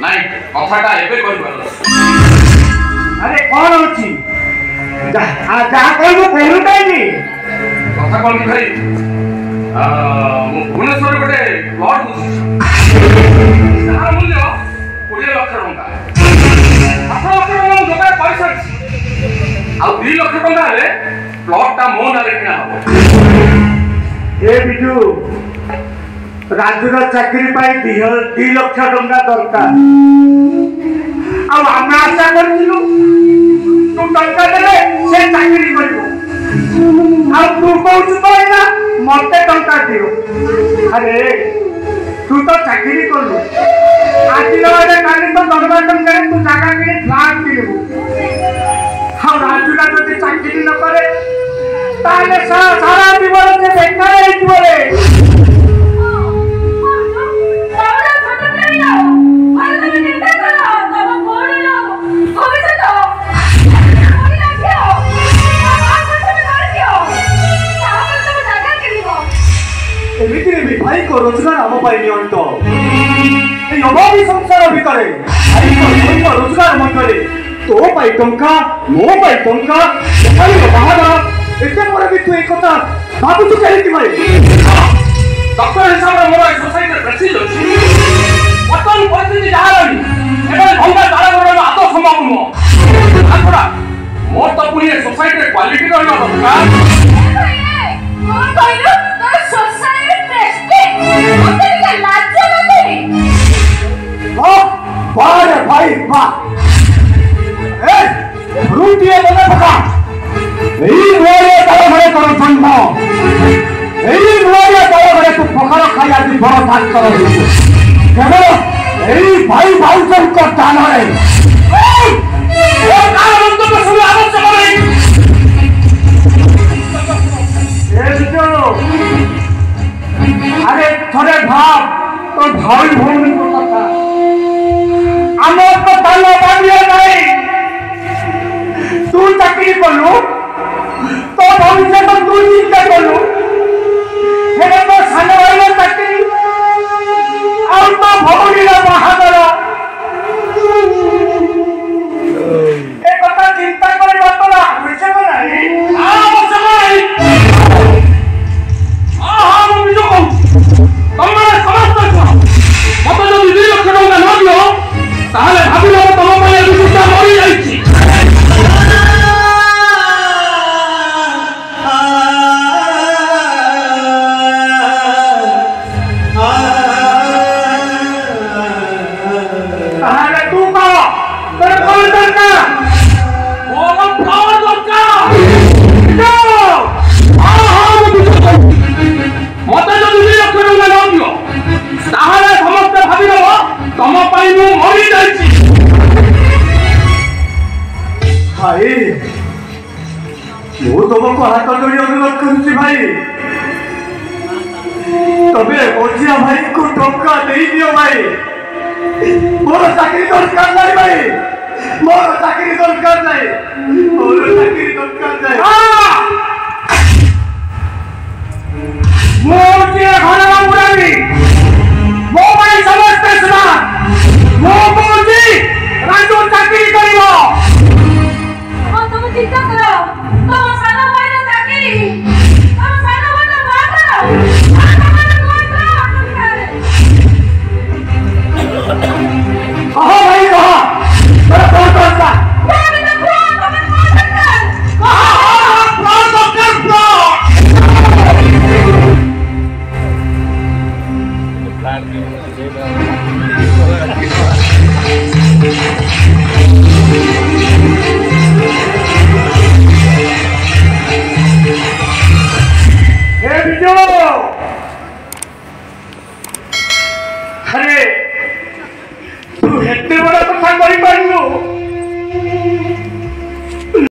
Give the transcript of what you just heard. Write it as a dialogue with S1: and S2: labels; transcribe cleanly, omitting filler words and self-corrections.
S1: ନାଇଁ କଥାଟା ଏବେ କହିବାର।
S2: ଆରେ କଣ ଅଛି ଯାହା କହିବୁ କହୁନୁ କାହିଁକି?
S1: କଥା କଣ କି ଭାଇ, ମୁଁ ଭୁବନେଶ୍ୱରରେ ଗୋଟେ ପ୍ଲଟ୍ ବୁଝିଛି, ଯାହାର ମୂଲ୍ୟ 20 ଲକ୍ଷ ଟଙ୍କା। 8 ଲକ୍ଷ ଟଙ୍କା ମୁଁ ଯୋଗାଡ଼ କରିସାରିଛି, ଆଉ 2 ଲକ୍ଷ ଟଙ୍କା ହେଲେ ପ୍ଲଟ୍ଟା ମୋ ନାଁରେ କିଣା ହବ।
S2: ଏ ବିଜୁ, ରାଜୁର ଚାକିରି ପାଇଁ 2 ଲକ୍ଷ ଟଙ୍କା ଦରକାର, ଆଉ ଆମେ ଆଶା କରିଥିଲୁ ତୁ ଟଙ୍କା ଦେଲେ ସେ ଚାକିରି କରିବ, ଆଉ ତୁ କହୁଛୁ କହିଲା ମତେ ଟଙ୍କା ଦିଅ। ଆରେ ତୁ ତ ଚାକିରି କଲୁ, ଆଜି ନହେଲେ କାଲି ତ 10 ଟଙ୍କାରେ ତୁ ଜାଗା କିଣି ଫ୍ଲାଟ୍ କିଣିବୁ, ଆଉ ରାଜୁଟା ଯଦି ଚାକିରି ନ କରେ ତାହେଲେ ସାରା ଜୀବନ ସେ ବେକାର ହେଇଯିବ ରେ। ଏମିତିରେ ବି ଭାଇଙ୍କ ରୋଜଗାର ଆମ ପାଇଁ ନିଅଣ୍ଟ। এই অভাবী সংসার ভিতরে ভাইଙ୍କ ରୋଜଗାର ମଧ୍ୟରେ ତୋ ପାଇଁ ଟଙ୍କା, ମୋ ପାଇଁ ଟଙ୍କା, ବାହାଘର, ଏତେ ପରେ ବି ତୁ ଏ କଥା ଭାବୁଛୁ କାହିଁକି ଭାଇ?
S1: ଡକ୍ଟର ହିସାବରେ ମୋର ଏ ସୋସାଇଟିରେ ପ୍ରେସିଡେଣ୍ଟ ଅଛି। ବର୍ତ୍ତମାନ ପରିସ୍ଥିତି ଯାହା ରହିଛି ଏବେ ଭଙ୍ଗା ତାର କରିବା ଆଦୌ ସମ୍ଭବ ନୁହଁ। ତାଛଡ଼ା ମୋର ତ ପୁଣି ଏ ସୋସାଇଟିରେ କ୍ୱାଲିଟି ରହିବା ଦରକାର।
S2: भाई वाह, रुटिए बने पका एई मोरे तार घरे तोर जन्म, एई मोरे तार घरे तू पखार खाया दी बड़ भात कर केवल एई भाई भाउजन को दान रे ओ कारणत को सुनि आवश्यक नहीं। ए बिचो, अरे थोड़े भाव तो भाई भौणी को कथा আমার তো ভালো বানিয়ে নাই। তুই চাকরি করলু, তো ভবিষ্যৎ তুই চিন্তা করলু, সেটা তো সান ভাইয়ের চাকরি, আর তো ভৌণীর বাহাদুর। এ কথা চিন্তা করিবা তোর আবশ্যক নাই।
S1: আবশ্যক নাই। ମୁଁ ନିଜ କହୁଛି, ତମେ ସମସ୍ତେ ମତେ ଯଦି 2 ଲକ୍ଷ ଟଙ୍କା ନ ଦିଅ ତାହେଲେ ଭାବିଲ ତମ ପାଇଁ ଏ ବିଷୟଟା ମରିଯାଇଛି।
S2: ତାହେଲେ ତୁ କହ ତୋର କଣ ଦରକାର?
S1: ମୋର ପ୍ଲଟ୍ ଦରକାର। ମତେ ଯଦି 2 ଲକ୍ଷ ଟଙ୍କା ନ ଦିଅ ତାହେଲେ ସମସ୍ତେ ଭାବିଦେବ ତମ ପାଇଁ ମୁଁ ମରିଯାଇଛି।
S2: ଭାଇ, ମୁଁ ତମକୁ ହାତ ଯୋଡ଼ି ଅନୁରୋଧ କରୁଛି ଭାଇ, ତମେ ମଝିଆ ଭାଇଙ୍କୁ ଟଙ୍କା ଦେଇଦିଅ ଭାଇ। ମୋର ଚାକିରି ଦରକାର ନାହିଁ ଭାଇ, ମୋର ଚାକିରି ଦରକାର ନାହିଁ, ମୋର ଚାକିରି ଦରକାର ନାହିଁ। ମୁଁ ଘର